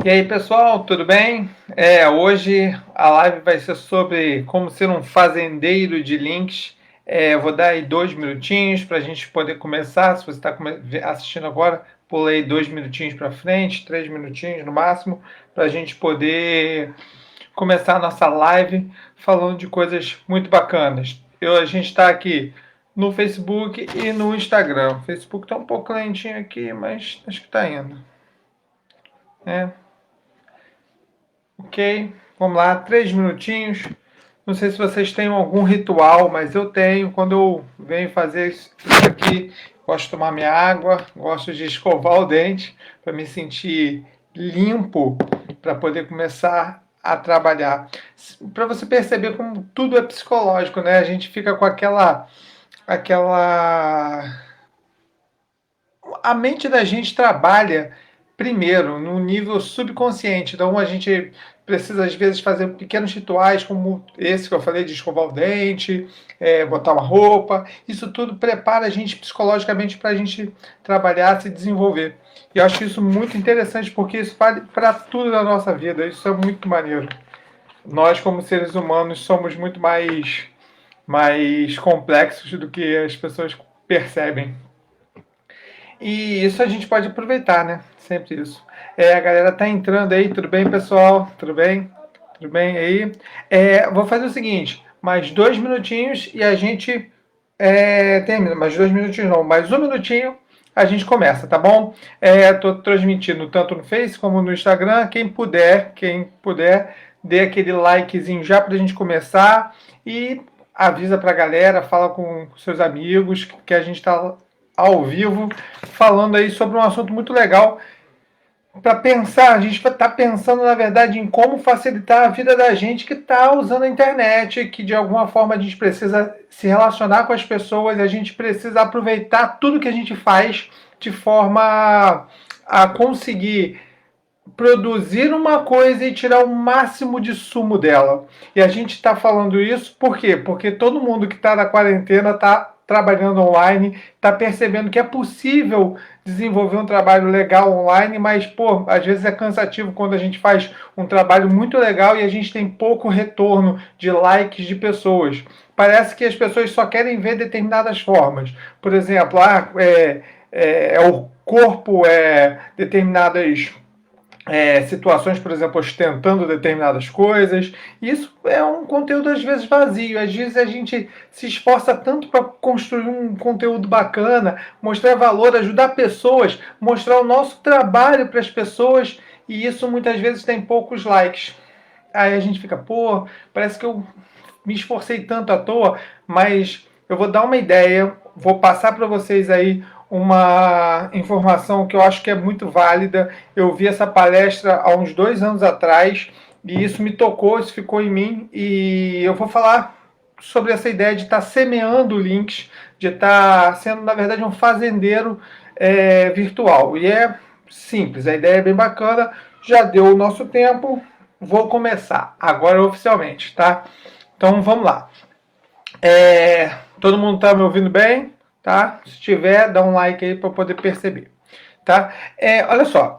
E aí, pessoal, tudo bem? Hoje a live vai ser sobre como ser um fazendeiro de links. Eu vou dar aí 2 minutinhos para a gente poder começar. Se você está assistindo agora, pulei 2 minutinhos para frente, 3 minutinhos no máximo, para a gente poder começar a nossa live falando de coisas muito bacanas. A gente está aqui no Facebook e no Instagram. O Facebook está um pouco lentinho aqui, mas acho que está indo. Né? Ok, vamos lá, 3 minutinhos. Não sei se vocês têm algum ritual, mas eu tenho. Quando eu venho fazer isso aqui, gosto de tomar minha água, gosto de escovar o dente para me sentir limpo, para poder começar a trabalhar. Para você perceber como tudo é psicológico, né? A gente fica com aquela a mente da gente trabalha primeiro no nível subconsciente. Então a gente precisa às vezes fazer pequenos rituais como esse que eu falei de escovar o dente, botar uma roupa. Isso tudo prepara a gente psicologicamente para a gente trabalhar, se desenvolver. E eu acho isso muito interessante porque isso vale para tudo na nossa vida. Isso é muito maneiro. Nós como seres humanos somos muito mais complexos do que as pessoas percebem. E isso a gente pode aproveitar, né? Sempre isso. A galera tá entrando aí, tudo bem, pessoal? Tudo bem? Tudo bem aí? Vou fazer o seguinte: mais 2 minutinhos e a gente termina. Mais 2 minutinhos não, mais 1 minutinho a gente começa, tá bom? Tô transmitindo tanto no Face como no Instagram. Quem puder, dê aquele likezinho já pra gente começar e avisa pra galera, fala com seus amigos que a gente tá ao vivo, falando aí sobre um assunto muito legal para pensar. A gente está pensando, na verdade, em como facilitar a vida da gente que está usando a internet, que de alguma forma a gente precisa se relacionar com as pessoas, a gente precisa aproveitar tudo que a gente faz de forma a conseguir produzir uma coisa e tirar o máximo de sumo dela. E a gente está falando isso por quê? Porque todo mundo que está na quarentena está trabalhando online, está percebendo que é possível desenvolver um trabalho legal online, mas, pô, às vezes é cansativo quando a gente faz um trabalho muito legal e a gente tem pouco retorno de likes de pessoas. Parece que as pessoas só querem ver determinadas formas. Por exemplo, o corpo, determinadas situações, por exemplo, ostentando determinadas coisas. Isso é um conteúdo às vezes vazio. Às vezes a gente se esforça tanto para construir um conteúdo bacana, mostrar valor, ajudar pessoas, mostrar o nosso trabalho para as pessoas, e isso muitas vezes tem poucos likes. Aí a gente fica, pô, parece que eu me esforcei tanto à toa, mas eu vou dar uma ideia, vou passar para vocês aí uma informação que eu acho que é muito válida. Eu vi essa palestra há uns 2 anos atrás e isso me tocou, isso ficou em mim e eu vou falar sobre essa ideia de estar semeando links, de estar sendo, na verdade, um fazendeiro virtual. E é simples, a ideia é bem bacana, já deu o nosso tempo, vou começar agora oficialmente, tá? Então vamos lá. Todo mundo está me ouvindo bem? Tá? Se tiver, dá um like aí para poder perceber. Tá? Olha só,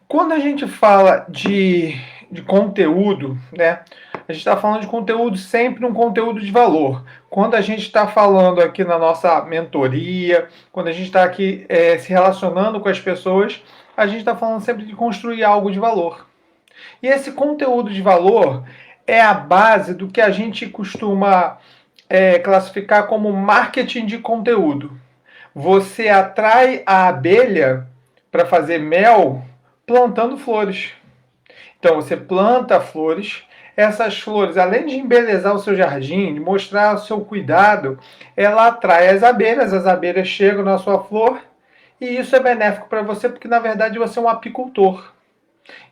quando a gente fala de conteúdo, né? A gente está falando de conteúdo, sempre um conteúdo de valor. Quando a gente está falando aqui na nossa mentoria, quando a gente está aqui se relacionando com as pessoas, a gente está falando sempre de construir algo de valor. E esse conteúdo de valor é a base do que a gente costuma classificar como marketing de conteúdo. Você atrai a abelha para fazer mel plantando flores. Então você planta flores, essas flores, além de embelezar o seu jardim, de mostrar o seu cuidado, ela atrai as abelhas chegam na sua flor e isso é benéfico para você porque na verdade você é um apicultor.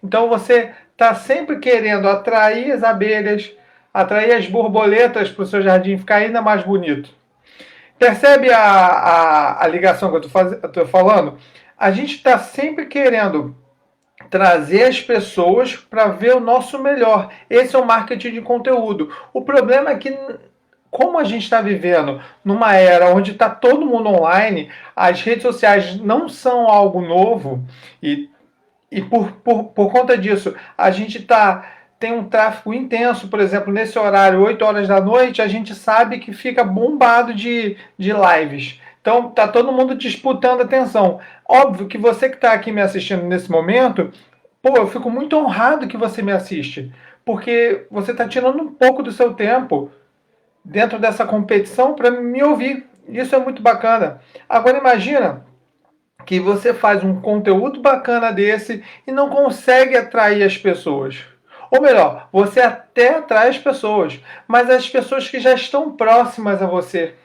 Então você está sempre querendo atrair as abelhas, atrair as borboletas para o seu jardim ficar ainda mais bonito. Percebe a ligação que eu estou falando? A gente está sempre querendo trazer as pessoas para ver o nosso melhor. Esse é o marketing de conteúdo. O problema é que, como a gente está vivendo numa era onde está todo mundo online, as redes sociais não são algo novo e E por conta disso, a gente tem um tráfego intenso, por exemplo, nesse horário, 8 horas da noite, a gente sabe que fica bombado de lives. Então, tá todo mundo disputando atenção. Óbvio que você que está aqui me assistindo nesse momento, pô, eu fico muito honrado que você me assiste, porque você está tirando um pouco do seu tempo dentro dessa competição para me ouvir. Isso é muito bacana. Agora imagina que você faz um conteúdo bacana desse e não consegue atrair as pessoas. Ou melhor, você até atrai as pessoas, mas as pessoas que já estão próximas a você.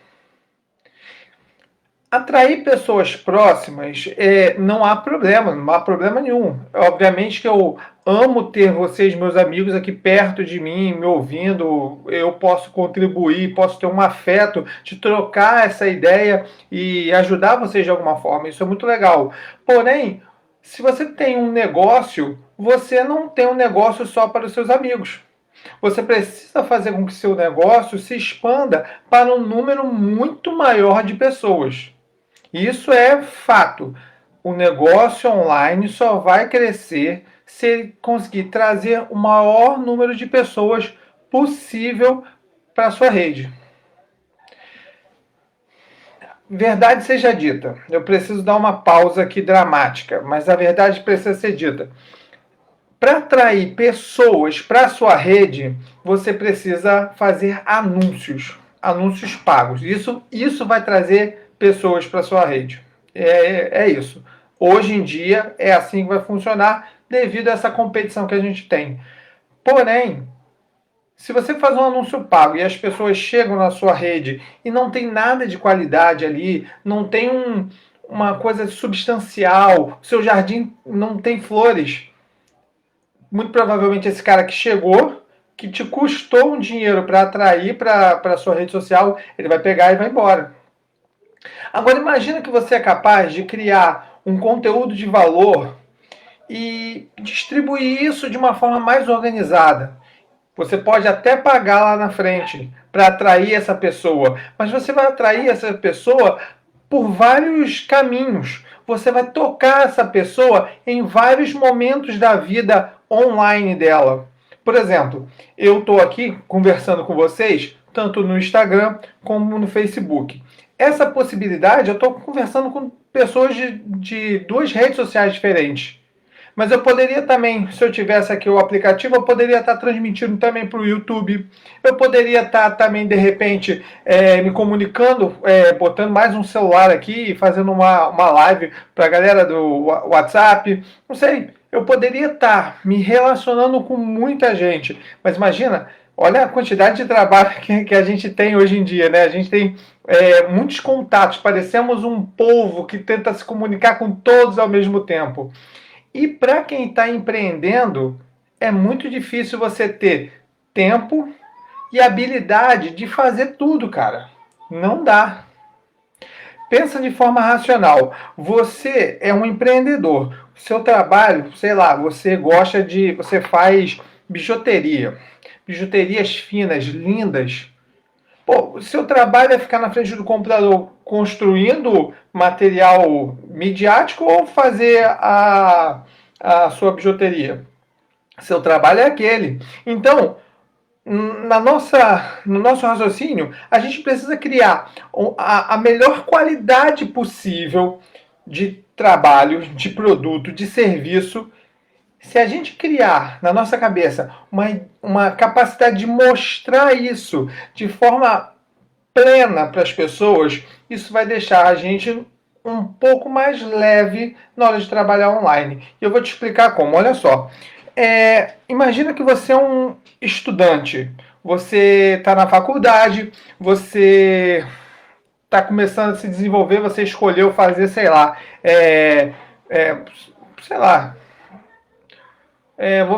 Atrair pessoas próximas não há problema, não há problema nenhum. Obviamente que eu amo ter vocês, meus amigos, aqui perto de mim, me ouvindo. Eu posso contribuir, posso ter um afeto de trocar essa ideia e ajudar vocês de alguma forma. Isso é muito legal. Porém, se você tem um negócio, você não tem um negócio só para os seus amigos. Você precisa fazer com que seu negócio se expanda para um número muito maior de pessoas. Isso é fato. O negócio online só vai crescer se ele conseguir trazer o maior número de pessoas possível para a sua rede. Verdade seja dita, eu preciso dar uma pausa aqui dramática, mas a verdade precisa ser dita. Para atrair pessoas para a sua rede, você precisa fazer anúncios, anúncios pagos. Isso vai trazer pessoas para a sua rede. É isso. Hoje em dia é assim que vai funcionar devido a essa competição que a gente tem. Porém, se você faz um anúncio pago e as pessoas chegam na sua rede e não tem nada de qualidade ali, não tem uma coisa substancial, seu jardim não tem flores, muito provavelmente esse cara que chegou, que te custou um dinheiro para atrair para a sua rede social, ele vai pegar e vai embora. Agora imagina que você é capaz de criar um conteúdo de valor e distribuir isso de uma forma mais organizada. Você pode até pagar lá na frente para atrair essa pessoa, mas você vai atrair essa pessoa por vários caminhos. Você vai tocar essa pessoa em vários momentos da vida online dela. Por exemplo, eu estou aqui conversando com vocês, tanto no Instagram como no Facebook. Essa possibilidade, eu estou conversando com pessoas de duas redes sociais diferentes. Mas eu poderia também, se eu tivesse aqui o aplicativo, eu poderia estar transmitindo também para o YouTube. Eu poderia estar também, de repente, me comunicando, botando mais um celular aqui e fazendo uma live para a galera do WhatsApp. Não sei, eu poderia estar me relacionando com muita gente. Mas imagina, olha a quantidade de trabalho que a gente tem hoje em dia, né? A gente tem muitos contatos, parecemos um povo que tenta se comunicar com todos ao mesmo tempo. E para quem está empreendendo, é muito difícil você ter tempo e habilidade de fazer tudo, cara. Não dá. Pensa de forma racional. Você é um empreendedor. O seu trabalho, sei lá, você faz bijuteria. Bijuterias finas, lindas. Pô, o seu trabalho é ficar na frente do computador construindo material midiático ou fazer a sua bijuteria? Seu trabalho é aquele. Então, no nosso raciocínio, a gente precisa criar a melhor qualidade possível de trabalho, de produto, de serviço. Se a gente criar na nossa cabeça uma capacidade de mostrar isso de forma plena para as pessoas, isso vai deixar a gente um pouco mais leve na hora de trabalhar online. E eu vou te explicar como. Olha só. Imagina que você é um estudante. Você está na faculdade, você está começando a se desenvolver, você escolheu fazer, sei lá, sei lá,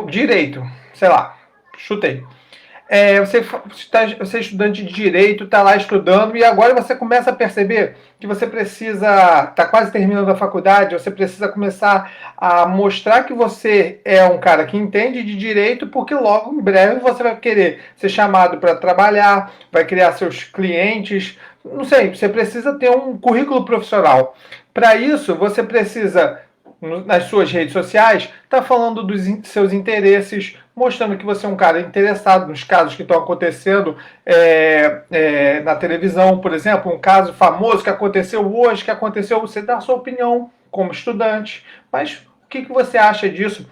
direito, sei lá, chutei. Você é estudante de direito, está lá estudando e agora você começa a perceber que você precisa, está quase terminando a faculdade, você precisa começar a mostrar que você é um cara que entende de direito, porque logo em breve você vai querer ser chamado para trabalhar, vai criar seus clientes, não sei, você precisa ter um currículo profissional. Para isso, você precisa nas suas redes sociais, está falando dos seus interesses, mostrando que você é um cara interessado nos casos que estão acontecendo na televisão, por exemplo, um caso famoso que aconteceu hoje, que aconteceu, você dá a sua opinião como estudante. Mas o que você acha disso?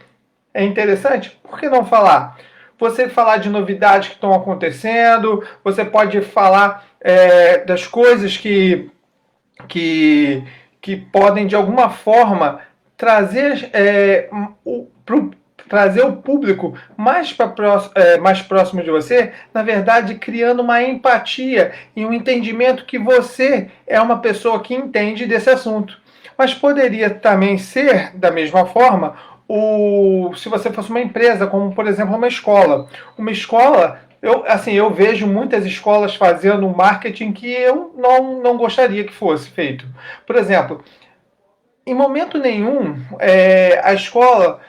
É interessante? Por que não falar? Você falar de novidades que estão acontecendo, você pode falar das coisas que, que podem, de alguma forma, trazer, trazer o público mais próximo de você, na verdade, criando uma empatia e um entendimento que você é uma pessoa que entende desse assunto. Mas poderia também ser, da mesma forma, se você fosse uma empresa, como por exemplo uma escola. Uma escola, eu vejo muitas escolas fazendo um marketing que eu não gostaria que fosse feito. Por exemplo, em momento nenhum, a escola,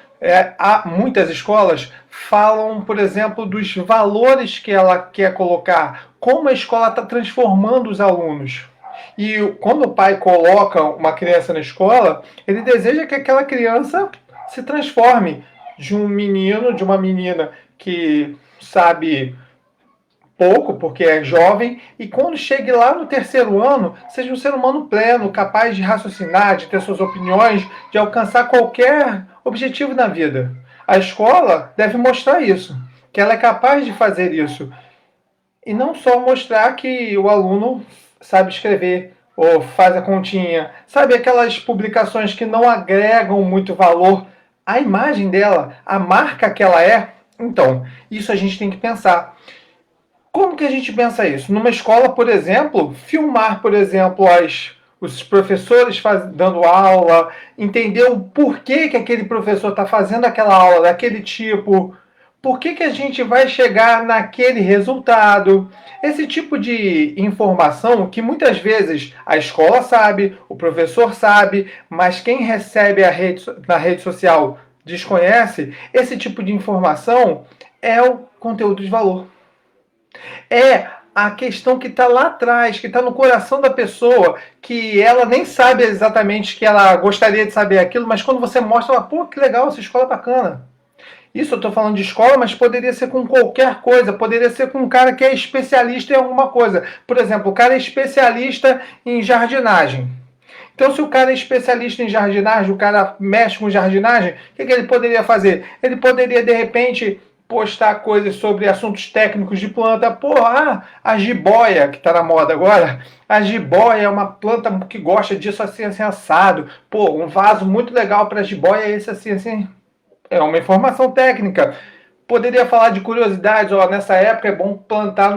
muitas escolas falam, por exemplo, dos valores que ela quer colocar, como a escola está transformando os alunos. E quando o pai coloca uma criança na escola, ele deseja que aquela criança se transforme de um menino, de uma menina que sabe pouco, porque é jovem, e quando chegue lá no terceiro ano, seja um ser humano pleno, capaz de raciocinar, de ter suas opiniões, de alcançar qualquer objetivo na vida. A escola deve mostrar isso, que ela é capaz de fazer isso. E não só mostrar que o aluno sabe escrever, ou faz a continha, sabe aquelas publicações que não agregam muito valor à imagem dela, à marca que ela é. Então, isso a gente tem que pensar. Como que a gente pensa isso? Numa escola, por exemplo, filmar, por exemplo, os professores dando aula, entender o porquê que aquele professor está fazendo aquela aula daquele tipo, por que a gente vai chegar naquele resultado. Esse tipo de informação que muitas vezes a escola sabe, o professor sabe, mas quem recebe na rede social desconhece, esse tipo de informação é o conteúdo de valor. É a questão que está lá atrás, que está no coração da pessoa, que ela nem sabe exatamente que ela gostaria de saber aquilo, mas quando você mostra, ela, pô, que legal, essa escola é bacana. Isso eu estou falando de escola, mas poderia ser com qualquer coisa, poderia ser com um cara que é especialista em alguma coisa. Por exemplo, o cara é especialista em jardinagem. Então, se o cara é especialista em jardinagem, o cara mexe com jardinagem, o que ele poderia fazer? Ele poderia, de repente, postar coisas sobre assuntos técnicos de planta. Porra, a jiboia, que está na moda agora, a jiboia é uma planta que gosta disso assim, assim, assado. Pô, um vaso muito legal para jiboia é esse assim, assim. É uma informação técnica. Poderia falar de curiosidades, ó, nessa época é bom plantar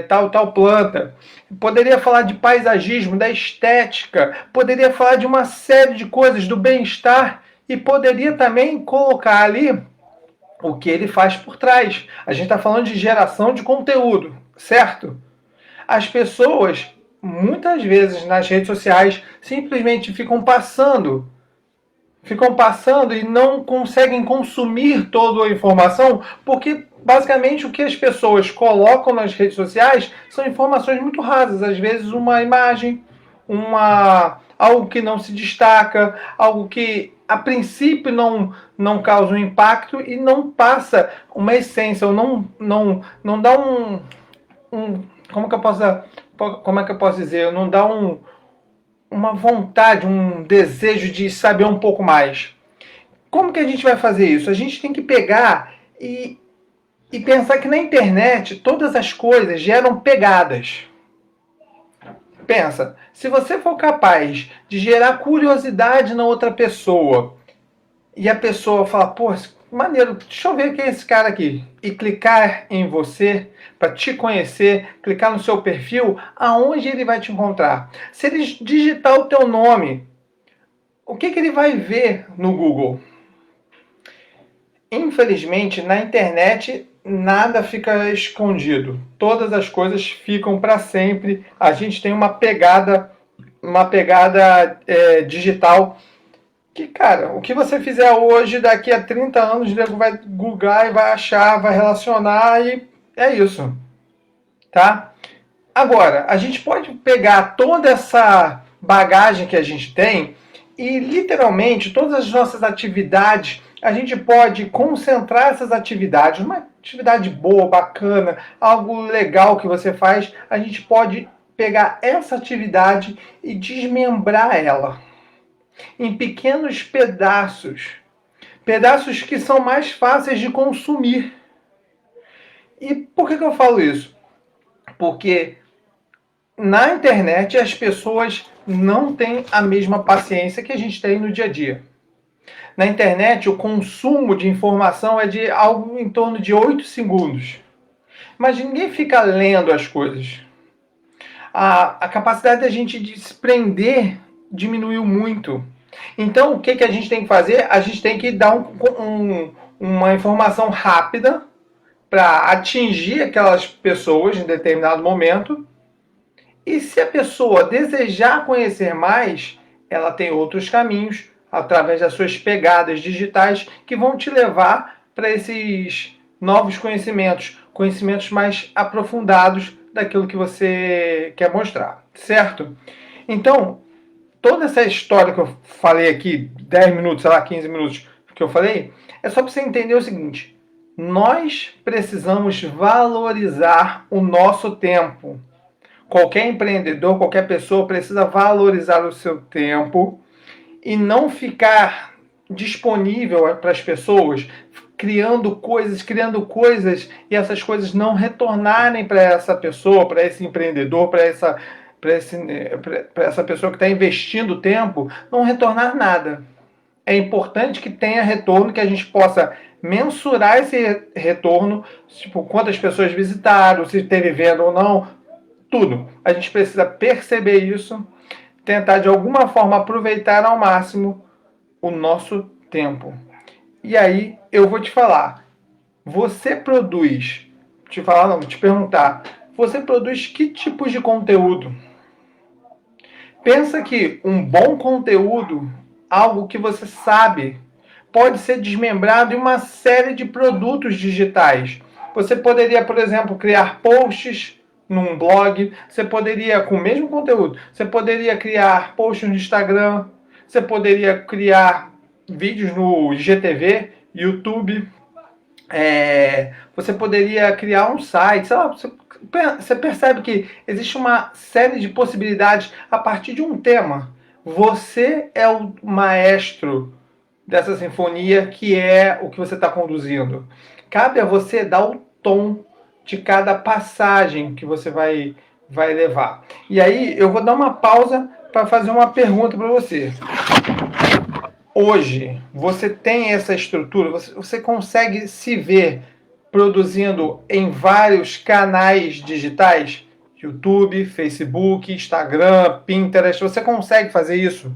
tal planta. Poderia falar de paisagismo, da estética. Poderia falar de uma série de coisas, do bem-estar. E poderia também colocar ali o que ele faz por trás. A gente está falando de geração de conteúdo, certo? As pessoas, muitas vezes nas redes sociais, simplesmente ficam passando e não conseguem consumir toda a informação, porque basicamente o que as pessoas colocam nas redes sociais são informações muito rasas, às vezes uma imagem, algo que não se destaca, algo que a princípio não causa um impacto e não passa uma essência, ou não dá como é que eu posso dizer? Não dá uma vontade, um desejo de saber um pouco mais. Como que a gente vai fazer isso? A gente tem que pegar e pensar que na internet todas as coisas geram pegadas. Pensa, se você for capaz de gerar curiosidade na outra pessoa e a pessoa falar, pô, maneiro, deixa eu ver quem é esse cara aqui, e clicar em você para te conhecer, clicar no seu perfil, aonde ele vai te encontrar? Se ele digitar o teu nome, o que ele vai ver no Google? Infelizmente, na internet nada fica escondido. Todas as coisas ficam para sempre. A gente tem uma pegada digital que, cara, o que você fizer hoje, daqui a 30 anos, o nego vai googlar e vai achar, vai relacionar e é isso, tá? Agora, a gente pode pegar toda essa bagagem que a gente tem E literalmente todas as nossas atividades, a gente pode concentrar essas atividades, uma atividade boa, bacana, algo legal que você faz, a gente pode pegar essa atividade e desmembrar ela em pequenos pedaços, pedaços que são mais fáceis de consumir. E por que eu falo isso? Porque na internet as pessoas não têm a mesma paciência que a gente tem no dia a dia. Na internet, o consumo de informação é de algo em torno de 8 segundos. Mas ninguém fica lendo as coisas. A capacidade da gente de se prender diminuiu muito. Então, o que a gente tem que fazer? A gente tem que dar uma informação rápida para atingir aquelas pessoas em determinado momento. E se a pessoa desejar conhecer mais, ela tem outros caminhos, através das suas pegadas digitais, que vão te levar para esses novos conhecimentos, conhecimentos mais aprofundados daquilo que você quer mostrar, certo? Então, toda essa história que eu falei aqui, 10 minutos, sei lá, 15 minutos que eu falei, é só para você entender o seguinte: nós precisamos valorizar o nosso tempo. Qualquer empreendedor, qualquer pessoa precisa valorizar o seu tempo e não ficar disponível para as pessoas, criando coisas e essas coisas não retornarem para essa pessoa, para esse empreendedor, para essa pessoa que está investindo tempo, não retornar nada. É importante que tenha retorno, que a gente possa mensurar esse retorno, tipo, quantas pessoas visitaram, se teve venda ou não, tudo. A gente precisa perceber isso, tentar de alguma forma aproveitar ao máximo o nosso tempo. E aí eu vou te falar, você produz, te perguntar, você produz que tipos de conteúdo? Pensa que um bom conteúdo, algo que você sabe, pode ser desmembrado em uma série de produtos digitais. Você poderia, por exemplo, criar posts num blog, você poderia, com o mesmo conteúdo, você poderia criar posts no Instagram, você poderia criar vídeos no IGTV, YouTube, você poderia criar um site, sei lá, você percebe que existe uma série de possibilidades a partir de um tema. Você é o maestro dessa sinfonia, que é o que você está conduzindo. Cabe a você dar o tom de cada passagem que você vai levar. E aí eu vou dar uma pausa para fazer uma pergunta para você. Hoje, você tem essa estrutura, você consegue se ver produzindo em vários canais digitais? YouTube, Facebook, Instagram, Pinterest. Você consegue fazer isso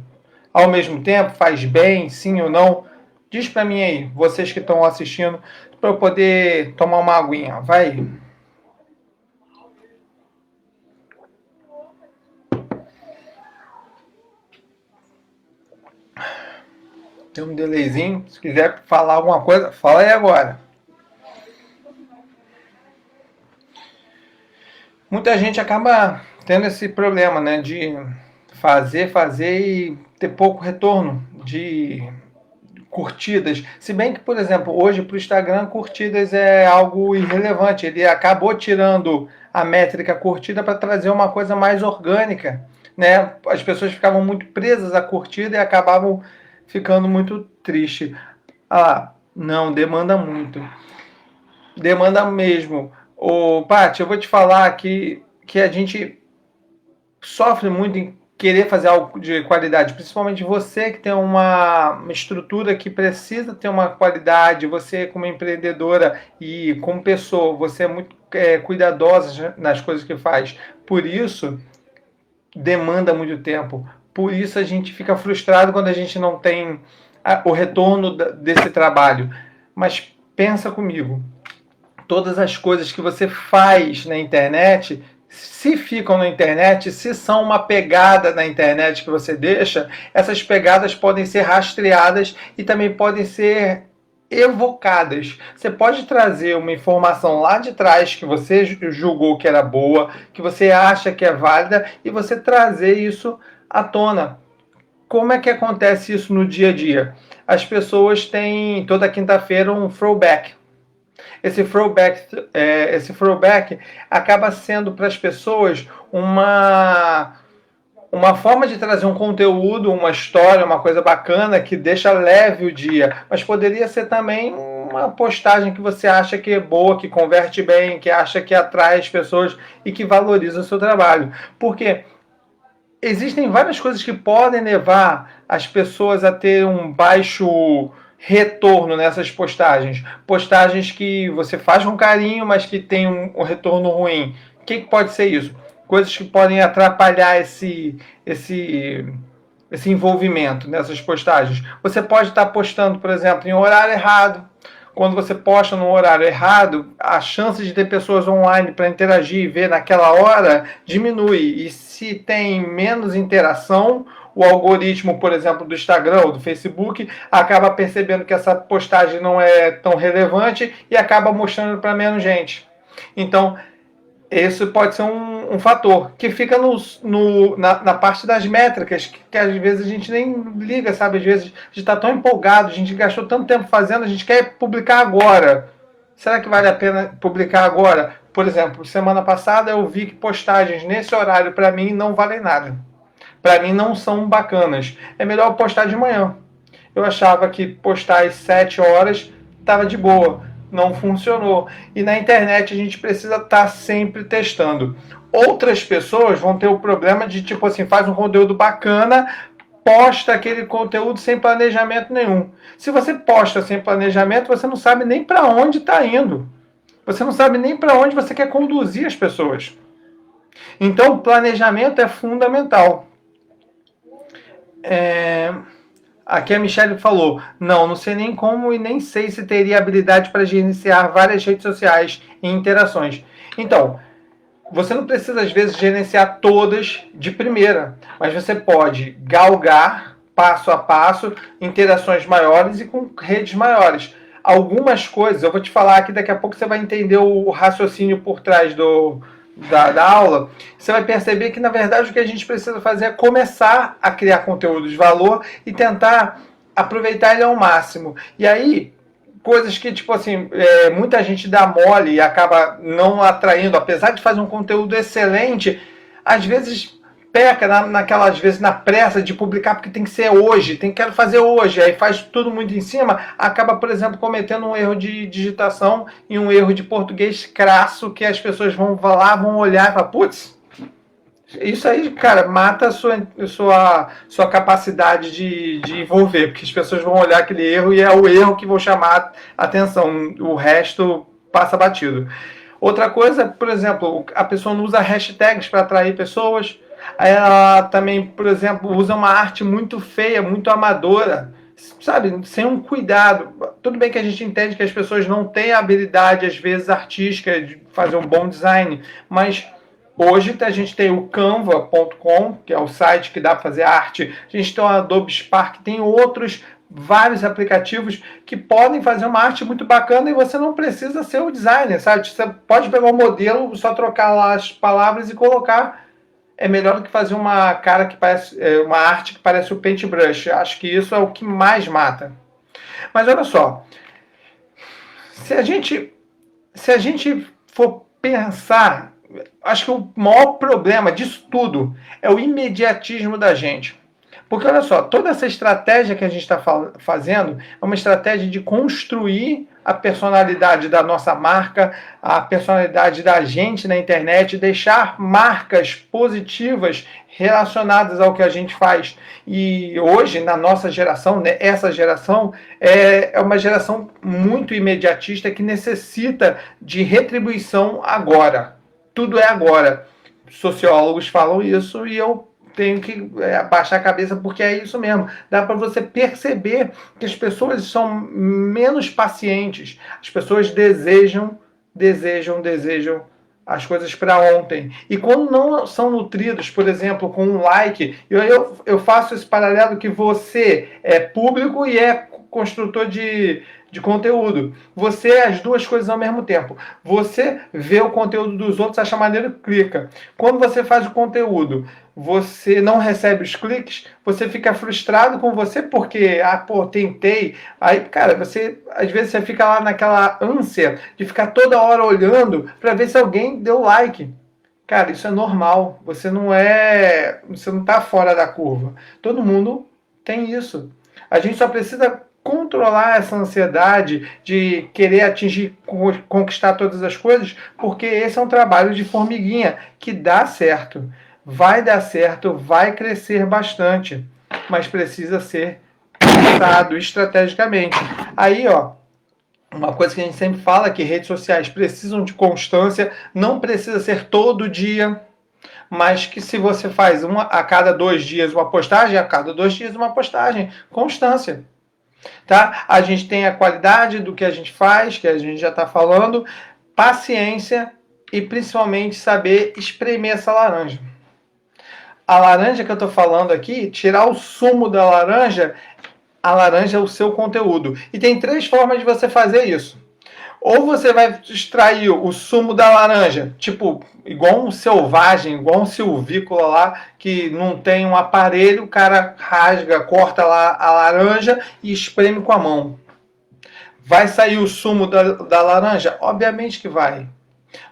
ao mesmo tempo? Faz bem, sim ou não? Diz para mim aí, vocês que estão assistindo, para eu poder tomar uma aguinha. Vai. Tem um delayzinho. Se quiser falar alguma coisa, fala aí agora. Muita gente acaba tendo esse problema, né, de fazer e ter pouco retorno de curtidas. Se bem que, por exemplo, hoje para o Instagram, curtidas é algo irrelevante. Ele acabou tirando a métrica curtida para trazer uma coisa mais orgânica, né? As pessoas ficavam muito presas à curtida e acabavam ficando muito tristes. Ah, não, demanda muito. Demanda mesmo. Ô, Paty, eu vou te falar que a gente sofre muito em querer fazer algo de qualidade, principalmente você que tem uma estrutura que precisa ter uma qualidade, você como empreendedora e como pessoa, você é muito cuidadosa nas coisas que faz, por isso demanda muito tempo, por isso a gente fica frustrado quando a gente não tem o retorno desse trabalho, mas pensa comigo, todas as coisas que você faz na internet, se ficam na internet, se são uma pegada na internet que você deixa, essas pegadas podem ser rastreadas e também podem ser evocadas. Você pode trazer uma informação lá de trás que você julgou que era boa, que você acha que é válida, e você trazer isso à tona. como é que acontece isso no dia a dia? As pessoas têm toda quinta-feira um throwback. Esse throwback acaba sendo para as pessoas uma forma de trazer um conteúdo, uma história, uma coisa bacana que deixa leve o dia, mas poderia ser também uma postagem que você acha que é boa, que converte bem, que acha que atrai as pessoas e que valoriza o seu trabalho. Porque existem várias coisas que podem levar as pessoas a ter um baixo retorno nessas postagens. Postagens que você faz com carinho, mas que tem um retorno ruim. O que pode ser isso? Coisas que podem atrapalhar esse envolvimento nessas postagens. Você pode estar postando, por exemplo, em horário errado. Quando você posta no horário errado, a chance de ter pessoas online para interagir e ver naquela hora diminui. E se tem menos interação, o algoritmo, por exemplo, do Instagram ou do Facebook, acaba percebendo que essa postagem não é tão relevante e acaba mostrando para menos gente. Então, isso pode ser um fator que fica na parte das métricas, que às vezes a gente nem liga, sabe? Às vezes a gente está tão empolgado, a gente gastou tanto tempo fazendo, a gente quer publicar agora. Será que vale a pena publicar agora? Por exemplo, semana passada eu vi que postagens nesse horário para mim não valem nada. Para mim não são bacanas. É melhor postar de manhã. Eu achava que postar às 7 horas estava de boa. Não funcionou. E na internet a gente precisa estar sempre testando. Outras pessoas vão ter o problema de, tipo assim, faz um conteúdo bacana, posta aquele conteúdo sem planejamento nenhum. Se você posta sem planejamento, você não sabe nem para onde está indo. Você não sabe nem para onde você quer conduzir as pessoas. Então, o planejamento é fundamental. Aqui a Michelle falou, não sei nem como e nem sei se teria habilidade para gerenciar várias redes sociais e interações. Então, você não precisa às vezes gerenciar todas de primeira, mas você pode galgar passo a passo interações maiores e com redes maiores. Algumas coisas, eu vou te falar aqui, daqui a pouco você vai entender o raciocínio por trás da aula, você vai perceber que, na verdade, o que a gente precisa fazer é começar a criar conteúdo de valor e tentar aproveitar ele ao máximo. E aí, coisas que, tipo assim, muita gente dá mole e acaba não atraindo, apesar de fazer um conteúdo excelente, às vezes peca às vezes na pressa de publicar porque tem que ser hoje, quero fazer hoje, aí faz tudo muito em cima, acaba, por exemplo, cometendo um erro de digitação e um erro de português crasso que as pessoas vão lá, vão olhar e falar, putz, isso aí, cara, mata a sua capacidade de envolver, porque as pessoas vão olhar aquele erro e é o erro que vão chamar a atenção, o resto passa batido. Outra coisa, por exemplo, a pessoa não usa hashtags para atrair pessoas. Ela também, por exemplo, usa uma arte muito feia, muito amadora, sabe, sem um cuidado. Tudo bem que a gente entende que as pessoas não têm a habilidade, às vezes, artística de fazer um bom design, mas hoje a gente tem o canva.com, que é o site que dá para fazer arte, a gente tem o Adobe Spark, tem vários aplicativos que podem fazer uma arte muito bacana e você não precisa ser o designer, sabe? Você pode pegar um modelo, só trocar lá as palavras e colocar. É melhor do que fazer uma arte que parece o paintbrush. Acho que isso é o que mais mata. Mas olha só, se a gente for pensar, acho que o maior problema disso tudo é o imediatismo da gente. Porque olha só, toda essa estratégia que a gente está fazendo é uma estratégia de construir a personalidade da nossa marca, a personalidade da gente na internet, deixar marcas positivas relacionadas ao que a gente faz. E hoje, na nossa geração, né, essa geração é uma geração muito imediatista que necessita de retribuição agora. Tudo é agora. Sociólogos falam isso e eu tenho que abaixar a cabeça porque é isso mesmo. Dá para você perceber que as pessoas são menos pacientes. As pessoas desejam as coisas para ontem. E quando não são nutridos, por exemplo, com um like, eu faço esse paralelo que você é público e é construtor de conteúdo. Você é as duas coisas ao mesmo tempo. Você vê o conteúdo dos outros, acha maneiro, clica. Quando você faz o conteúdo, você não recebe os cliques, você fica frustrado com você porque, tentei. Aí, cara, às vezes você fica lá naquela ânsia de ficar toda hora olhando para ver se alguém deu like. Cara, isso é normal. Você não tá fora da curva. Todo mundo tem isso. A gente só precisa controlar essa ansiedade de querer atingir, conquistar todas as coisas, porque esse é um trabalho de formiguinha que dá certo. Vai dar certo, vai crescer bastante, mas precisa ser pensado estrategicamente. Aí, ó, uma coisa que a gente sempre fala é que redes sociais precisam de constância, não precisa ser todo dia, mas que se você faz a cada 2 dias uma postagem, a cada 2 dias uma postagem, constância. Tá? A gente tem a qualidade do que a gente faz, que a gente já está falando, paciência e principalmente saber espremer essa laranja. A laranja que eu estou falando aqui, tirar o sumo da laranja, a laranja é o seu conteúdo. E tem 3 formas de você fazer isso. Ou você vai extrair o sumo da laranja, tipo, igual um selvagem, igual um silvícola lá, que não tem um aparelho, o cara rasga, corta lá a laranja e espreme com a mão. Vai sair o sumo da laranja? Obviamente que vai.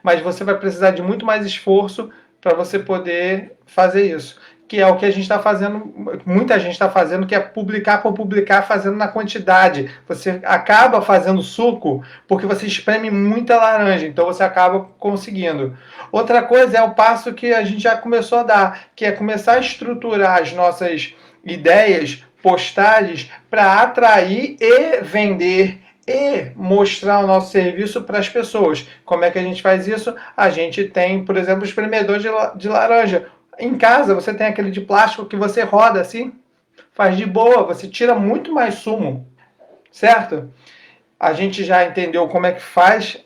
Mas você vai precisar de muito mais esforço para você poder fazer isso. Que é o que a gente está fazendo, muita gente está fazendo, que é publicar por publicar, fazendo na quantidade. Você acaba fazendo suco porque você espreme muita laranja, então você acaba conseguindo. Outra coisa é o passo que a gente já começou a dar, que é começar a estruturar as nossas ideias, postagens, para atrair e vender e mostrar o nosso serviço para as pessoas. Como é que a gente faz isso? A gente tem, por exemplo, o espremedor de laranja. Em casa, você tem aquele de plástico que você roda assim, faz de boa, você tira muito mais sumo, certo? A gente já entendeu como é que faz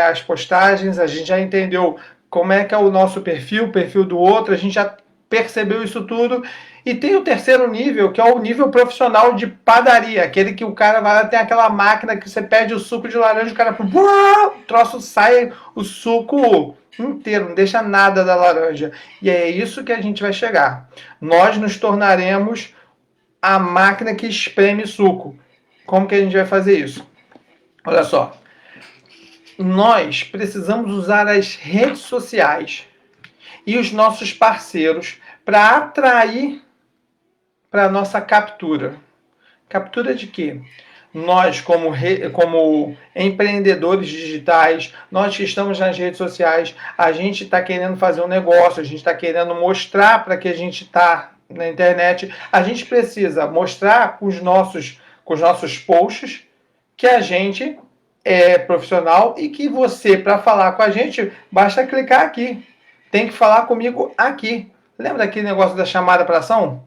as postagens, a gente já entendeu como é que é o nosso perfil, o perfil do outro, a gente já percebeu isso tudo. E tem o terceiro nível, que é o nível profissional de padaria, aquele que o cara vai lá, tem aquela máquina que você pede o suco de laranja, o cara, o troço sai o suco inteiro, não deixa nada da laranja. E é isso que a gente vai chegar. Nós nos tornaremos a máquina que espreme suco. Como que a gente vai fazer isso? Olha só. Nós precisamos usar as redes sociais e os nossos parceiros para atrair para a nossa captura. Captura de quê? Nós, como empreendedores digitais, nós que estamos nas redes sociais, a gente está querendo fazer um negócio, a gente está querendo mostrar para que a gente está na internet. A gente precisa mostrar com os nossos posts que a gente é profissional e que você, para falar com a gente, basta clicar aqui. Tem que falar comigo aqui. Lembra aquele negócio da chamada para ação?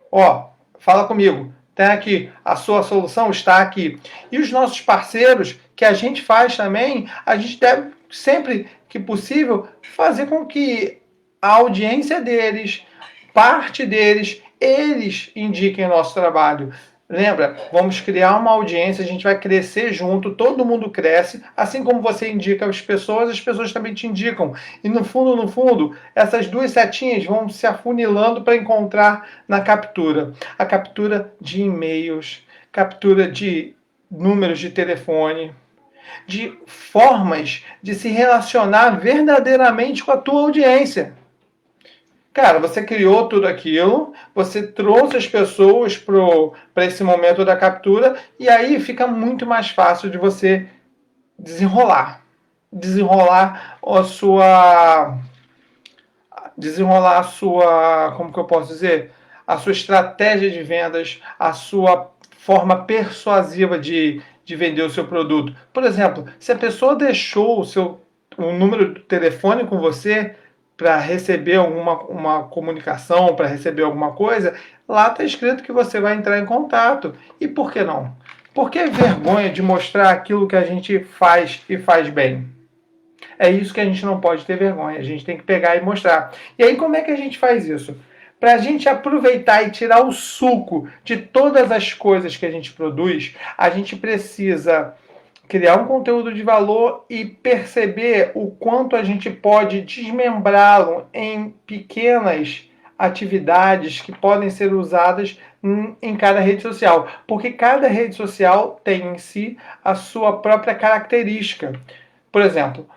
Ó, fala comigo. Tem aqui, a sua solução está aqui. E os nossos parceiros, que a gente faz também, a gente deve, sempre que possível, fazer com que a audiência deles, parte deles, eles indiquem nosso trabalho. Lembra? Vamos criar uma audiência, a gente vai crescer junto, todo mundo cresce, assim como você indica as pessoas também te indicam. E no fundo, essas 2 setinhas vão se afunilando para encontrar na captura. A captura de e-mails, captura de números de telefone, de formas de se relacionar verdadeiramente com a tua audiência. Cara, você criou tudo aquilo, você trouxe as pessoas para esse momento da captura, e aí fica muito mais fácil de você desenrolar. Desenrolar a sua, como que eu posso dizer? A sua estratégia de vendas, a sua forma persuasiva de vender o seu produto. Por exemplo, se a pessoa deixou o número do telefone com você, para receber uma comunicação, para receber alguma coisa, lá está escrito que você vai entrar em contato. E por que não? Por que vergonha de mostrar aquilo que a gente faz e faz bem? É isso que a gente não pode ter vergonha. A gente tem que pegar e mostrar. E aí, como é que a gente faz isso? Para a gente aproveitar e tirar o suco de todas as coisas que a gente produz, a gente precisa criar um conteúdo de valor e perceber o quanto a gente pode desmembrá-lo em pequenas atividades que podem ser usadas em cada rede social, porque cada rede social tem em si a sua própria característica. Por exemplo,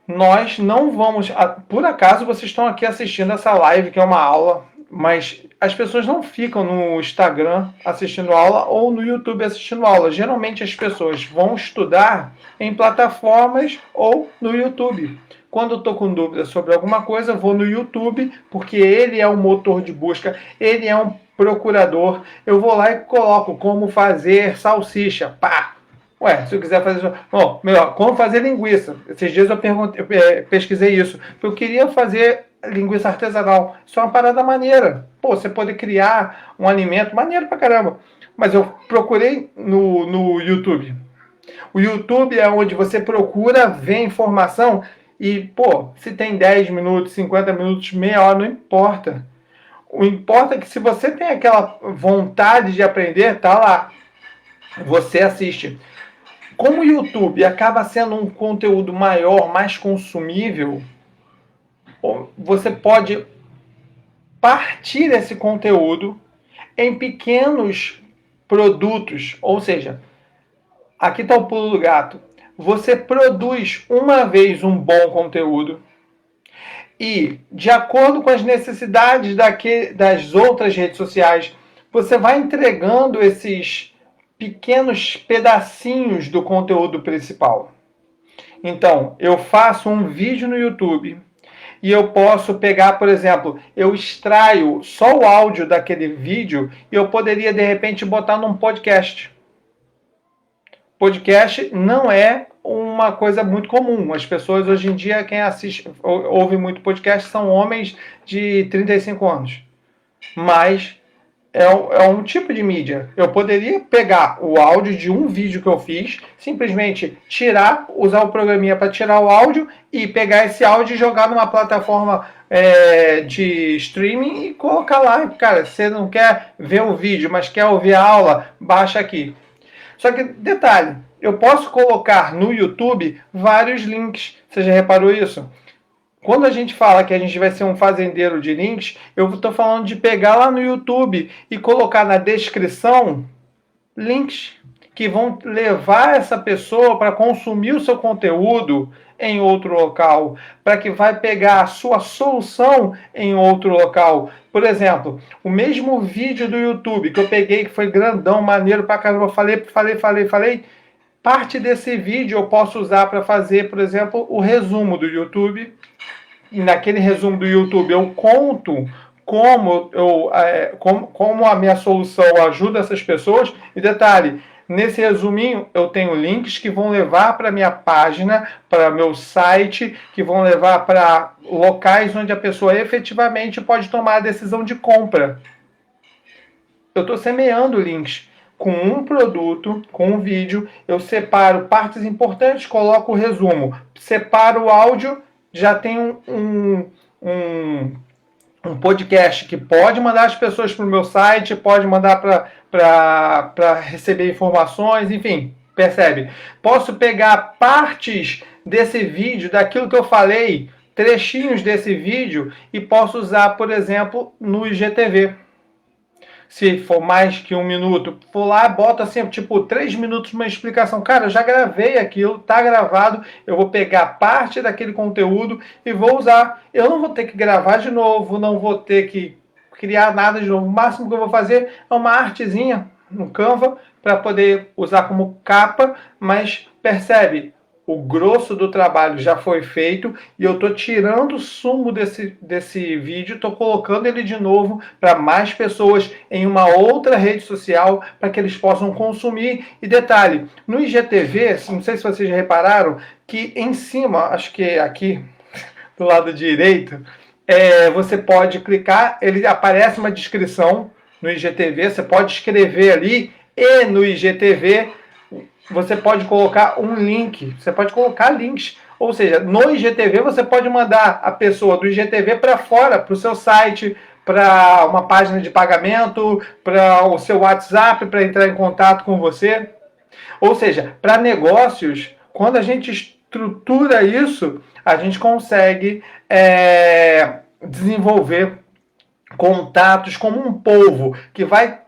nós não vamos. Por acaso vocês estão aqui assistindo essa live, que é uma aula, mas as pessoas não ficam no Instagram assistindo aula ou no YouTube assistindo aula. Geralmente as pessoas vão estudar em plataformas ou no YouTube. Quando eu estou com dúvida sobre alguma coisa, eu vou no YouTube, porque ele é um motor de busca, ele é um procurador. Eu vou lá e coloco como fazer salsicha. Pá! Ué, se eu quiser fazer... Bom, melhor, como fazer linguiça. Esses dias eu pesquisei isso. Eu queria fazer linguiça artesanal. Isso é uma parada maneira. Pô, você pode criar um alimento maneiro pra caramba. Mas eu procurei no YouTube. O YouTube é onde você procura ver informação e, pô, se tem 10 minutos, 50 minutos, meia hora, não importa. O importa é que se você tem aquela vontade de aprender, tá lá. Você assiste. Como o YouTube acaba sendo um conteúdo maior, mais consumível, você pode partir esse conteúdo em pequenos produtos. Ou seja, aqui está o pulo do gato. Você produz uma vez um bom conteúdo e, de acordo com as necessidades das outras redes sociais, você vai entregando esses pequenos pedacinhos do conteúdo principal. Então, eu faço um vídeo no YouTube e eu posso pegar, por exemplo, eu extraio só o áudio daquele vídeo e eu poderia, de repente, botar num podcast. Podcast não é uma coisa muito comum. As pessoas, hoje em dia, quem assiste, ouve muito podcast, são homens de 35 anos. Mas é um tipo de mídia. Eu poderia pegar o áudio de um vídeo que eu fiz, simplesmente usar o programinha para tirar o áudio e pegar esse áudio e jogar numa plataforma de streaming e colocar lá. Cara, você não quer ver o vídeo, mas quer ouvir a aula, baixa aqui. Só que, detalhe, eu posso colocar no YouTube vários links. Você já reparou isso? Quando a gente fala que a gente vai ser um fazendeiro de links, eu estou falando de pegar lá no YouTube e colocar na descrição links que vão levar essa pessoa para consumir o seu conteúdo em outro local, para que vai pegar a sua solução em outro local. Por exemplo, o mesmo vídeo do YouTube que eu peguei, que foi grandão, maneiro pra caramba, falei, parte desse vídeo eu posso usar para fazer, por exemplo, o resumo do YouTube. E naquele resumo do YouTube eu conto como a minha solução ajuda essas pessoas. E detalhe, nesse resuminho eu tenho links que vão levar para minha página, para meu site, que vão levar para locais onde a pessoa efetivamente pode tomar a decisão de compra. Eu estou semeando links. Com um produto, com um vídeo, eu separo partes importantes, coloco o resumo, separo o áudio, já tem um podcast que pode mandar as pessoas para o meu site, pode mandar para receber informações, enfim, percebe? Posso pegar partes desse vídeo, daquilo que eu falei, trechinhos desse vídeo, e posso usar, por exemplo, no IGTV. Se for mais que 1 minuto, vou lá, boto assim, tipo, 3 minutos uma explicação. Cara, eu já gravei aquilo, tá gravado, eu vou pegar parte daquele conteúdo e vou usar. Eu não vou ter que gravar de novo, não vou ter que criar nada de novo. O máximo que eu vou fazer é uma artezinha no Canva para poder usar como capa, mas percebe? O grosso do trabalho já foi feito e eu estou tirando o sumo desse vídeo, estou colocando ele de novo para mais pessoas em uma outra rede social para que eles possam consumir. E detalhe, no IGTV, não sei se vocês já repararam, que em cima, acho que aqui do lado direito, você pode clicar, ele aparece uma descrição no IGTV, você pode escrever ali e no IGTV você pode colocar um link, você pode colocar links, ou seja, no IGTV você pode mandar a pessoa do IGTV para fora, para o seu site, para uma página de pagamento, para o seu WhatsApp, para entrar em contato com você. Ou seja, para negócios, quando a gente estrutura isso, a gente consegue desenvolver contatos, como um polvo que vai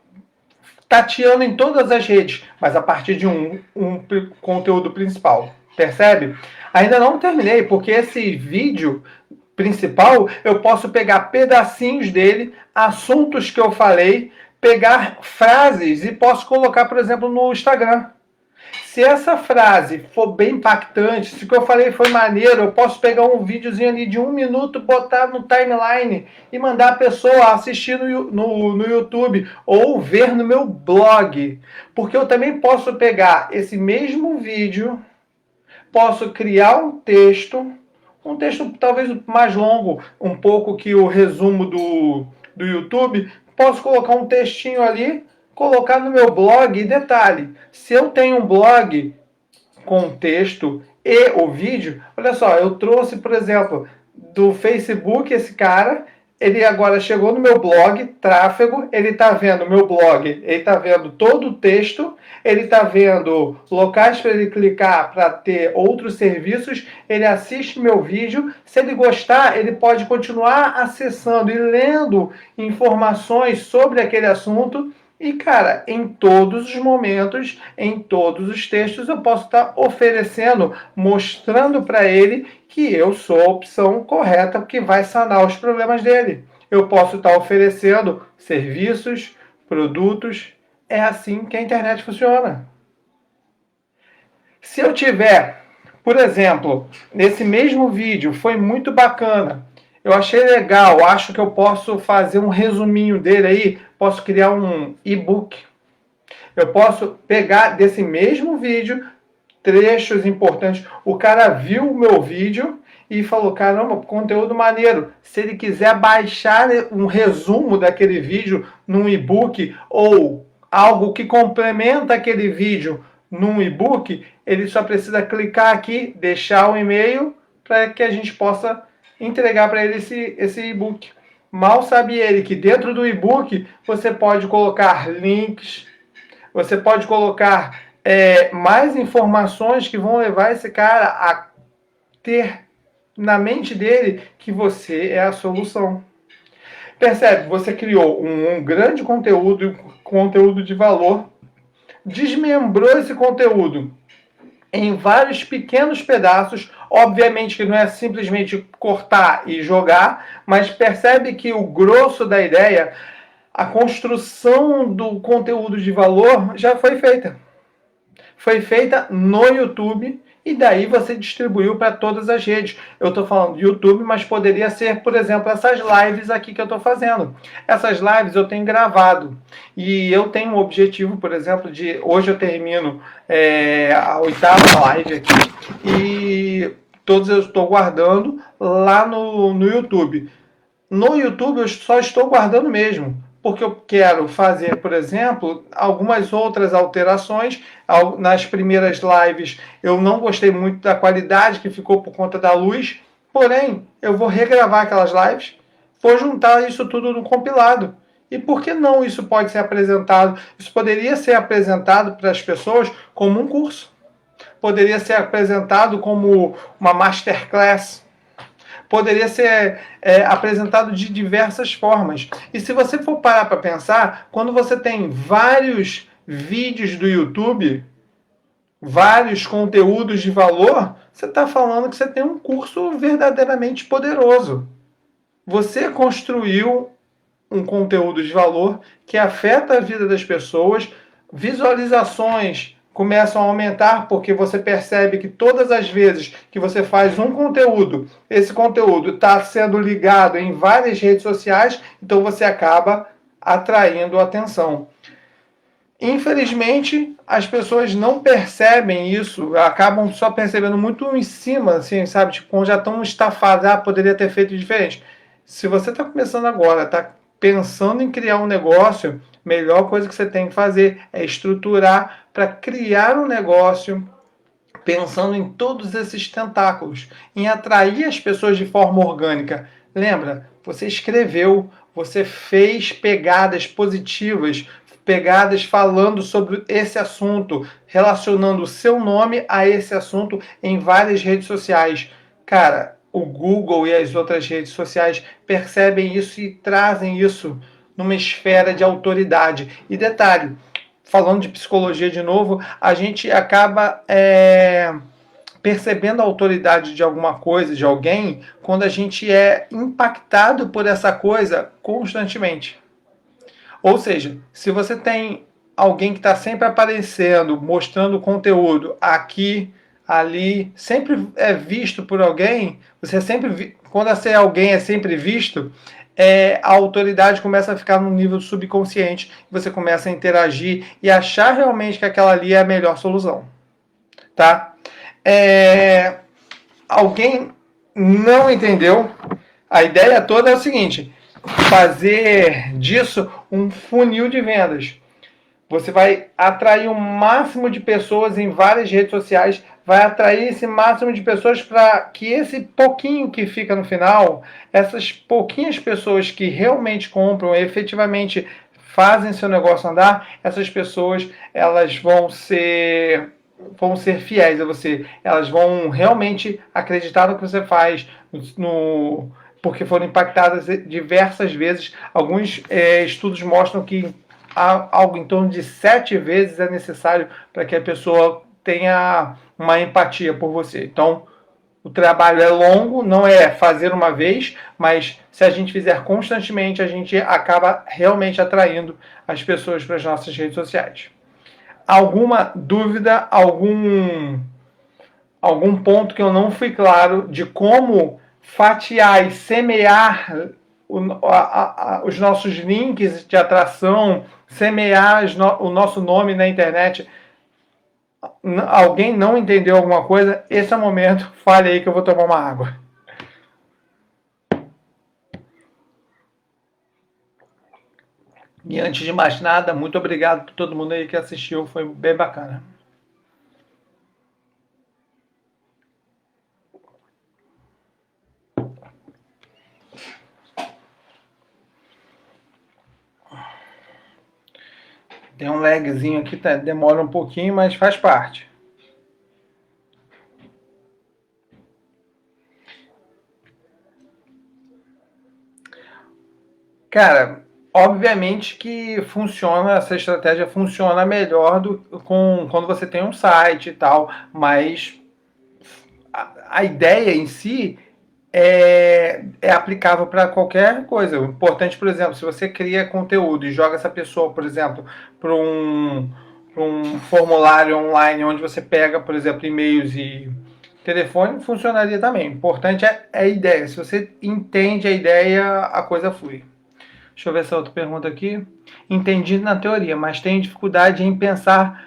tateando em todas as redes, mas a partir de um conteúdo principal. Percebe? Ainda não terminei, porque esse vídeo principal eu posso pegar pedacinhos dele, assuntos que eu falei, pegar frases e posso colocar, por exemplo, no Instagram. Se essa frase for bem impactante, se o que eu falei foi maneiro, eu posso pegar um videozinho ali de 1 minuto, botar no timeline e mandar a pessoa assistir no YouTube ou ver no meu blog. Porque eu também posso pegar esse mesmo vídeo, posso criar um texto talvez mais longo, um pouco que o resumo do YouTube, posso colocar um textinho ali, colocar no meu blog. E detalhe, se eu tenho um blog com texto e o vídeo, olha só, eu trouxe, por exemplo, do Facebook esse cara, ele agora chegou no meu blog, tráfego, ele está vendo meu blog, ele está vendo todo o texto, ele está vendo locais para ele clicar para ter outros serviços, ele assiste meu vídeo, se ele gostar, ele pode continuar acessando e lendo informações sobre aquele assunto. E, cara, em todos os momentos, em todos os textos, eu posso estar oferecendo, mostrando para ele que eu sou a opção correta que vai sanar os problemas dele. Eu posso estar oferecendo serviços, produtos. É assim que a internet funciona. Se eu tiver, por exemplo, nesse mesmo vídeo, foi muito bacana, eu achei legal, acho que eu posso fazer um resuminho dele aí, posso criar um e-book. Eu posso pegar desse mesmo vídeo trechos importantes. O cara viu o meu vídeo e falou, caramba, conteúdo maneiro. Se ele quiser baixar um resumo daquele vídeo num e-book ou algo que complementa aquele vídeo num e-book, ele só precisa clicar aqui, deixar o e-mail para que a gente possa entregar para ele esse e-book. Mal sabe ele que dentro do e-book você pode colocar links, você pode colocar mais informações que vão levar esse cara a ter na mente dele que você é a solução. Percebe? Você criou um grande conteúdo de valor, desmembrou esse conteúdo em vários pequenos pedaços. Obviamente que não é simplesmente cortar e jogar, mas percebe que o grosso da ideia, a construção do conteúdo de valor já foi feita. Foi feita no YouTube e daí você distribuiu para todas as redes. Eu estou falando do YouTube, mas poderia ser, por exemplo, essas lives aqui que eu estou fazendo. Essas lives eu tenho gravado e eu tenho um objetivo, por exemplo, de hoje eu termino a 8ª live aqui e todos eu estou guardando lá no YouTube. No YouTube eu só estou guardando mesmo, porque eu quero fazer, por exemplo, algumas outras alterações. Nas primeiras lives eu não gostei muito da qualidade que ficou por conta da luz, porém eu vou regravar aquelas lives, vou juntar isso tudo no compilado. E por que não isso pode ser apresentado? Isso poderia ser apresentado para as pessoas como um curso. Poderia ser apresentado como uma masterclass. Poderia ser apresentado de diversas formas. E se você for parar para pensar, quando você tem vários vídeos do YouTube, vários conteúdos de valor, você está falando que você tem um curso verdadeiramente poderoso. Você construiu um conteúdo de valor que afeta a vida das pessoas, visualizações começam a aumentar porque você percebe que todas as vezes que você faz um conteúdo, esse conteúdo está sendo ligado em várias redes sociais, então você acaba atraindo atenção. Infelizmente, as pessoas não percebem isso, acabam só percebendo muito em cima, assim, sabe? Tipo, quando já estão estafados, poderia ter feito diferente. Se você está começando agora, está pensando em criar um negócio, a melhor coisa que você tem que fazer é estruturar para criar um negócio pensando em todos esses tentáculos, em atrair as pessoas de forma orgânica. Lembra? Você escreveu, você fez pegadas positivas, pegadas falando sobre esse assunto, relacionando o seu nome a esse assunto em várias redes sociais. Cara, o Google e as outras redes sociais percebem isso e trazem isso numa esfera de autoridade. E detalhe, falando de psicologia de novo, a gente acaba percebendo a autoridade de alguma coisa, de alguém, quando a gente é impactado por essa coisa constantemente. Ou seja, se você tem alguém que está sempre aparecendo, mostrando conteúdo aqui, ali, sempre é visto por alguém, você é sempre quando esse alguém é sempre visto, a autoridade começa a ficar no nível subconsciente, você começa a interagir e achar realmente que aquela ali é a melhor solução, tá? Alguém não entendeu? A ideia toda é o seguinte: fazer disso um funil de vendas. Você vai atrair o máximo de pessoas em várias redes sociais, vai atrair esse máximo de pessoas para que esse pouquinho que fica no final, essas pouquinhas pessoas que realmente compram e efetivamente fazem seu negócio andar, essas pessoas elas vão ser fiéis a você, elas vão realmente acreditar no que você faz, porque foram impactadas diversas vezes. Alguns estudos mostram que algo em torno de 7 vezes é necessário para que a pessoa tenha uma empatia por você. Então, o trabalho é longo, não é fazer uma vez, mas se a gente fizer constantemente, a gente acaba realmente atraindo as pessoas para as nossas redes sociais. Alguma dúvida, algum ponto que eu não fui claro de como fatiar e semear os nossos links de atração, semear o nosso nome na internet? Alguém não entendeu alguma coisa? Esse é o momento, fale aí que eu vou tomar uma água. E antes de mais nada, muito obrigado por todo mundo aí que assistiu, foi bem bacana. Tem um lagzinho aqui, demora um pouquinho, mas faz parte. Cara, obviamente que funciona, essa estratégia funciona melhor quando você tem um site e tal, mas a ideia em si é aplicável para qualquer coisa. O importante, por exemplo, se você cria conteúdo e joga essa pessoa, por exemplo, para um formulário online onde você pega, por exemplo, e-mails e telefone, funcionaria também. O importante é a ideia. Se você entende a ideia, a coisa flui. Deixa eu ver essa outra pergunta aqui. Entendi na teoria, mas tenho dificuldade em pensar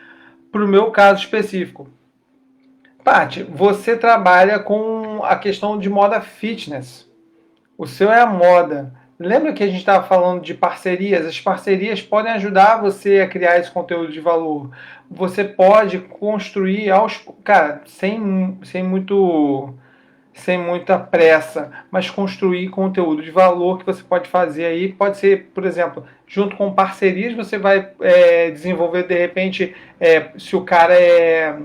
para o meu caso específico. Paty, você trabalha com a questão de moda fitness. O seu é a moda. Lembra que a gente estava falando de parcerias? As parcerias podem ajudar você a criar esse conteúdo de valor. Você pode construir cara, sem muita pressa, mas construir conteúdo de valor que você pode fazer aí. Pode ser, por exemplo, junto com parcerias, você vai desenvolver, de repente, se o cara é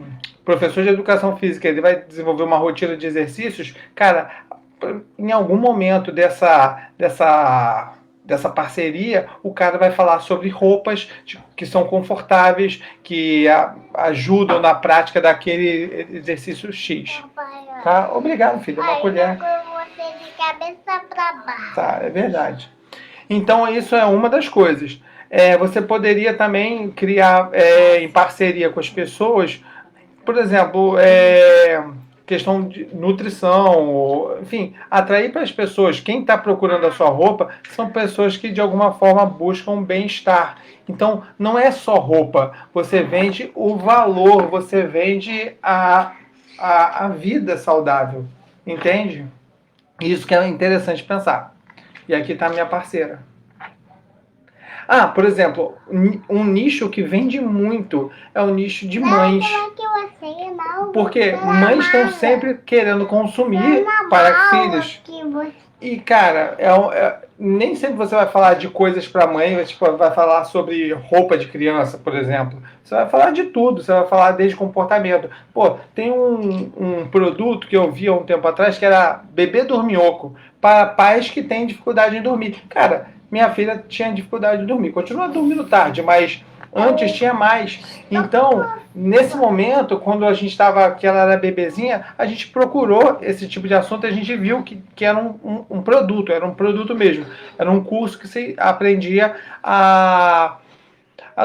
professor de educação física, ele vai desenvolver uma rotina de exercícios, cara, em algum momento dessa parceria, o cara vai falar sobre roupas que são confortáveis, que ajudam na prática daquele exercício X. Tá? Obrigado, filho. Uma colher. Você de cabeça para baixo. Tá, é verdade. Então, isso é uma das coisas. Você poderia também criar, em parceria com as pessoas, por exemplo, questão de nutrição, enfim, atrair para as pessoas. Quem está procurando a sua roupa são pessoas que de alguma forma buscam bem-estar. Então, não é só roupa. Você vende o valor, você vende a vida saudável. Entende? Isso que é interessante pensar. E aqui está a minha parceira. Por exemplo, um nicho que vende muito é o nicho de mães. Porque mães estão sempre querendo consumir para filhos. E, cara, nem sempre você vai falar de coisas para mãe, tipo, vai falar sobre roupa de criança, por exemplo. Você vai falar de tudo, você vai falar desde comportamento. Pô, tem um produto que eu vi há um tempo atrás que era bebê dorminhoco, para pais que têm dificuldade em dormir. Cara, minha filha tinha dificuldade de dormir, continua dormindo tarde, mas antes tinha mais. Então, nesse momento, quando a gente estava, que ela era bebezinha, a gente procurou esse tipo de assunto e a gente viu que era um produto, era um produto mesmo. Era um curso que se aprendia a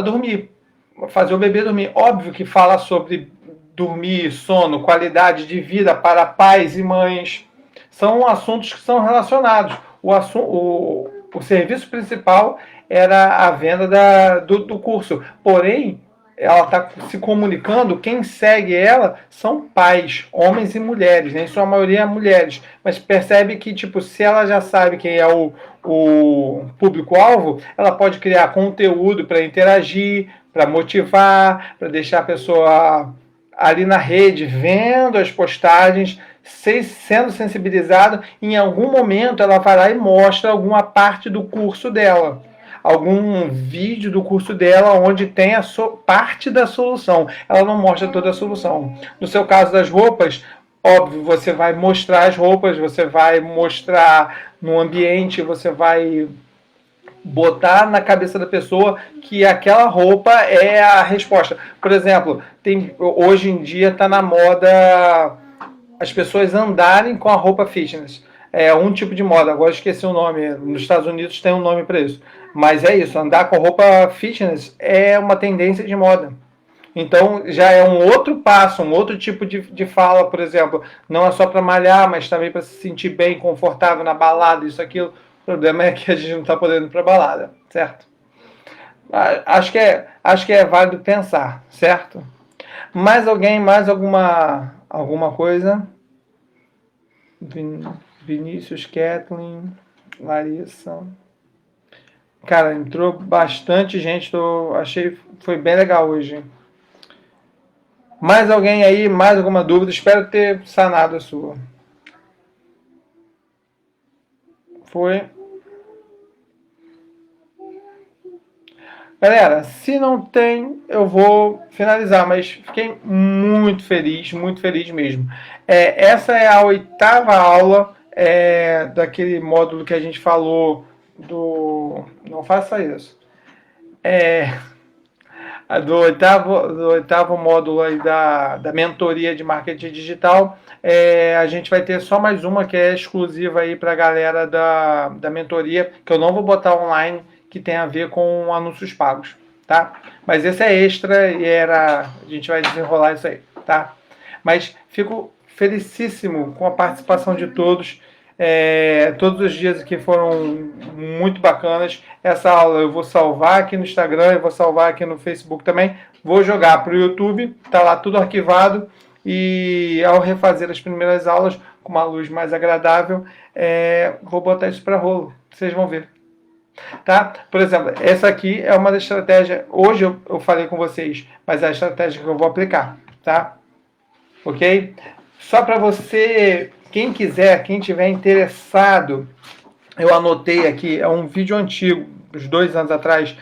dormir, fazer o bebê dormir. Óbvio que fala sobre dormir, sono, qualidade de vida para pais e mães. São assuntos que são relacionados. O serviço principal era a venda do curso. Porém, ela está se comunicando, quem segue ela são pais, homens e mulheres, né? Em sua maioria mulheres. Mas percebe que, tipo, se ela já sabe quem é o público-alvo, ela pode criar conteúdo para interagir, para motivar, para deixar a pessoa ali na rede vendo as postagens, sendo sensibilizado. Em algum momento ela vai lá e mostra alguma parte do curso dela, algum vídeo do curso dela onde tem a parte da solução. Ela não mostra toda a solução. No seu caso das roupas, óbvio, você vai mostrar as roupas, você vai mostrar no ambiente, você vai botar na cabeça da pessoa que aquela roupa é a resposta. Por exemplo, hoje em dia está na moda as pessoas andarem com a roupa fitness. É um tipo de moda, agora esqueci o nome. Nos Estados Unidos tem um nome para isso. Mas é isso, andar com roupa fitness é uma tendência de moda. Então já é um outro passo, um outro tipo de fala, por exemplo. Não é só para malhar, mas também para se sentir bem, confortável na balada, isso, aquilo. O problema é que a gente não está podendo ir para balada, certo? Acho que é válido pensar, certo? Mais alguém, mais alguma coisa? Vinícius, Kathleen, Larissa. Cara, entrou bastante gente, achei foi bem legal hoje. Mais alguém aí, mais alguma dúvida? Espero ter sanado a sua. Foi. Galera, se não tem, eu vou finalizar, mas fiquei muito feliz mesmo. Essa é a 8ª aula daquele módulo que a gente falou do... Não faça isso. Do oitavo módulo aí da mentoria de marketing digital. A gente vai ter só mais uma que é exclusiva aí para a galera da mentoria, que eu não vou botar online, que tem a ver com anúncios pagos, tá? Mas esse é extra e a gente vai desenrolar isso aí, tá? Mas fico felicíssimo com a participação de todos. Todos os dias aqui foram muito bacanas. Essa aula eu vou salvar aqui no Instagram, eu vou salvar aqui no Facebook também. Vou jogar para o YouTube, tá lá tudo arquivado. E ao refazer as primeiras aulas com uma luz mais agradável, vou botar isso para rolo. Vocês vão ver. Tá? Por exemplo, essa aqui é uma das estratégias. Hoje eu falei com vocês, mas é a estratégia que eu vou aplicar, tá? Ok? Só para você, quem quiser, quem tiver interessado, eu anotei aqui, é um vídeo antigo, uns 2 anos atrás.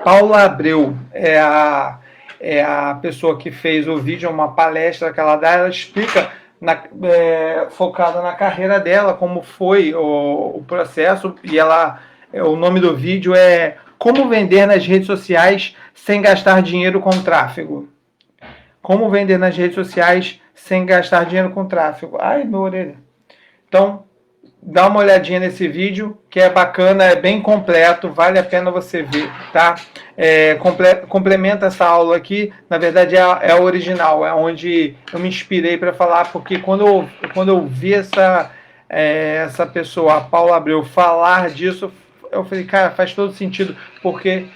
Paula Abreu é a pessoa que fez o vídeo, uma palestra que ela dá, ela explica focada na carreira dela, como foi o processo, e o nome do vídeo é Como Vender nas Redes Sociais Sem Gastar Dinheiro com Tráfego. Como vender nas redes sociais sem gastar dinheiro com tráfego. Ai, minha orelha. Então, dá uma olhadinha nesse vídeo, que é bacana, é bem completo, vale a pena você ver, tá? Complementa essa aula aqui, na verdade é a original, é onde eu me inspirei para falar, porque quando eu vi essa pessoa, a Paula Abreu, falar disso, eu falei, cara, faz todo sentido, porque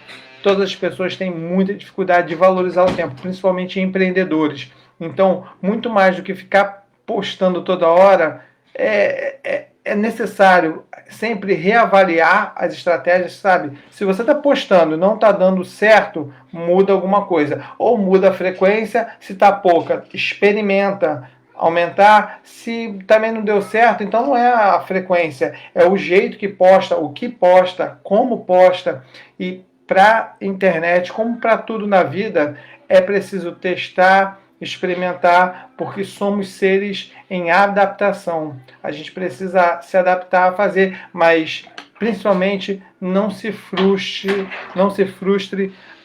todas as pessoas têm muita dificuldade de valorizar o tempo, principalmente empreendedores. Então, muito mais do que ficar postando toda hora, é necessário sempre reavaliar as estratégias, sabe? Se você está postando e não está dando certo, muda alguma coisa. Ou muda a frequência, se está pouca, experimenta aumentar. Se também não deu certo, então não é a frequência, é o jeito que posta, o que posta, como posta. E para internet, como para tudo na vida, é preciso testar, experimentar, porque somos seres em adaptação. A gente precisa se adaptar a fazer, mas principalmente não se frustre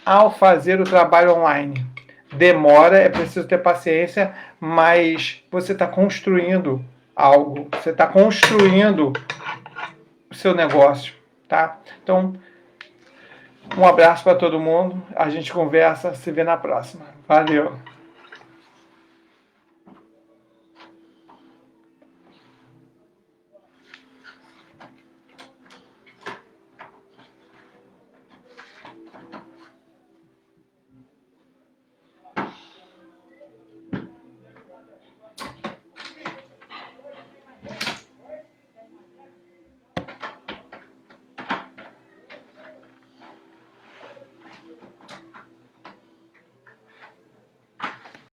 ao fazer o trabalho online. Demora, é preciso ter paciência, mas você está construindo algo, você está construindo o seu negócio, tá? Então, um abraço para todo mundo, a gente conversa, se vê na próxima. Valeu!